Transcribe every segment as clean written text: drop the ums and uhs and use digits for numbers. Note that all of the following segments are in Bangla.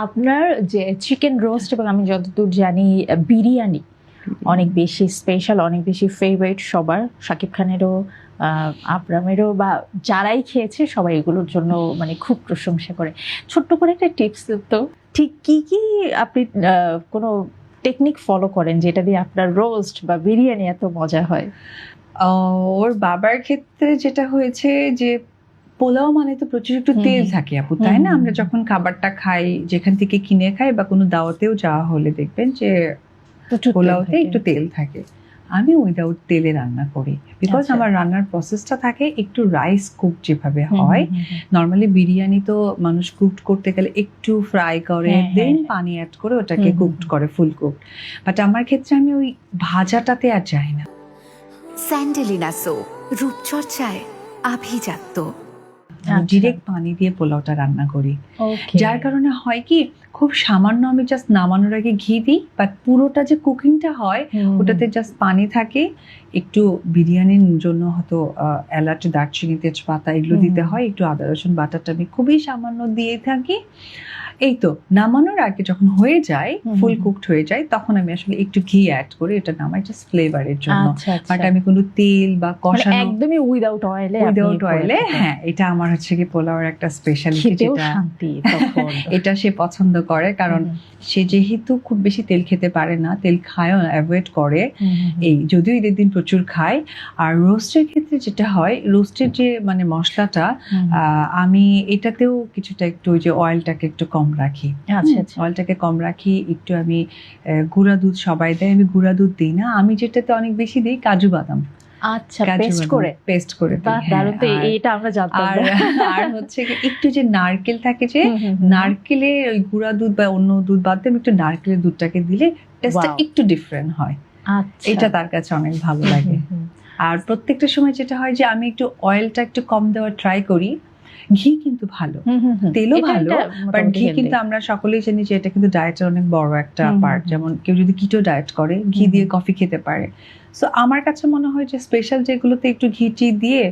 আপনার যে চিকেন রোস্ট এবং আমি যতদূর জানি বিরিয়ানি অনেক বেশি স্পেশাল, অনেক বেশি ফেভারিট সবার, শাকিব খানেরও আবরামেরও, বা যারাই খেয়েছে সবাই এগুলোর জন্য মানে খুব প্রশংসা করে। ছোট্ট করে একটা টিপস তো, ঠিক কি কি আপনি কোনো টেকনিক ফলো করেন যেটা দিয়ে আপনার রোস্ট বা বিরিয়ানি এত মজা হয়? ওর বাবার ক্ষেত্রে যেটা হয়েছে যে পোলাও মানে তো প্রচুর একটু তেল থাকে আপু, তাই না? আমরা যখন খাবারটা খাই, যেখান থেকে কিনে খাই বা কোনো দাওয়াতেও যাওয়া হলে দেখবেন যে পোলাওতে একটু তেল থাকে। আমি উইদাউট তেলে রান্না করি, বিকজ আমার রান্নার প্রসেসটা থাকে একটু রাইস কুক যেভাবে হয়। নর্মালি বিরিয়ানি তো মানুষ কুকড করতে গেলে একটু ফ্রাই করে দেন পানি অ্যাড করে ওটাকে কুকড করে, ফুল কুক। বাট আমার ক্ষেত্রে আমি ওই ভাজাটাতে আর যাই না। স্যান্ডেলিনা সো, রূপচর্চায় আভিজাত্য। ডিরেক্ট পানি দিয়ে পোলাওটা রান্না করি, যার কারণে হয় কি খুব সামান্য আমি জাস্ট নামানোর আগে ঘি দিই, বাট পুরোটা যে কুকিংটা হয় ওটাতে জাস্ট পানি থাকে। একটু বিরিয়ানির জন্য হয়তো এলাচ, দারচিনি, তেজপাতা এগুলো দিতে হয়, একটু আদা রসুন বাটাটা আমি খুবই সামান্য দিয়ে থাকি। এই তো নামানোর আগে যখন হয়ে যায়, ফুল কুকড হয়ে যায়, তখন আমি আসলে একটু ঘি অ্যাড করি, এটা নামাই জাস্ট ফ্লেভারের জন্য। বাট আমি কোনো তেল বা কষানো একদমই উইদাউট অয়েলে, হ্যাঁ, এটা আমার হচ্ছে কি পোলাওর একটা স্পেশালিটি, যেটা এটা সে পছন্দ করে, কারণ সে যেহেতু খুব বেশি তেল খেতে পারে না, তেল খায়ও অ্যাভয়েড করে, এই যদিও ঈদের দিন প্রচুর খায়। আর রোস্টের ক্ষেত্রে যেটা হয়, রোস্টের যে মানে মশলাটা, আমি এটাতেও কিছুটা একটু ওই যে অয়েলটাকে একটু কম রাখি। অয়েলটাকে কম রাখি, একটু আমি গুঁড়া দুধ, সবাই দেয়, আমি গুঁড়া দুধ দিই না, আমি যেটাতে অনেক বেশি দিই কাজু বাদাম। আচ্ছা, পেস্ট করে এটা আমরা জানতাম। আর হচ্ছে একটু যে নারকেল থাকে, যে নারকেলের ওই গুঁড়া দুধ বা অন্য দুধ বাদ দিয়ে একটু নারকেলের দুধটাকে দিলে টেস্টটা একটু ডিফারেন্ট হয়। এটা তার কাছে অনেক ভালো লাগে। আর প্রত্যেকটা সময় যেটা হয় যে আমি একটু অয়েলটা একটু কম দেওয়ার ট্রাই করি। ঘি কিন্তু ভালো, তেলও ভালো, বাট ঘি কিন্তু আমরা সকলেই জানি যে এটা কিন্তু ডায়েটের অনেক বড় একটা পার্ট। যেমন কেউ যদি কিটো ডায়েট করে, ঘি দিয়ে কফি খেতে পারে। সো আমার কাছে মনে হয় যে স্পেশাল যেগুলোতে একটু ঘি দিয়ে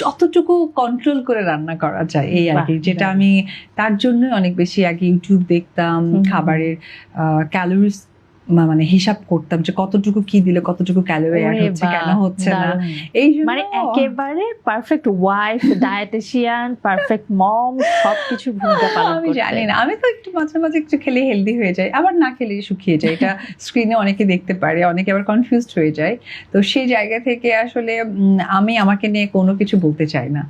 যতটুকু কন্ট্রোল করে রান্না করা যায়, এই আর কি, যেটা আমি তার জন্য অনেক বেশি আগে ইউটিউব দেখতাম, খাবারের ক্যালোরিজ মানে হিসাব করতাম যে কতটুকু কি দিলে কতটুকু ক্যালোরি অ্যাড হচ্ছে, কেন হচ্ছে না। এই মানে একেবারে পারফেক্ট ওয়াইফ, ডায়েটিশিয়ান, পারফেক্ট মম, সবকিছু ভূমিকা পালন করতে। আমি জানি না, আমি তো একটু মাঝে মাঝে একটু খেলে হেলদি হয়ে যায়, আবার না খেলে শুকিয়ে যায়। এটা স্ক্রিনে অনেকে দেখতে পারে, অনেকে আবার কনফিউজড হয়ে যায়। তো সেই জায়গা থেকে আসলে আমি আমাকে নিয়ে কোনো কিছু বলতে চাই না।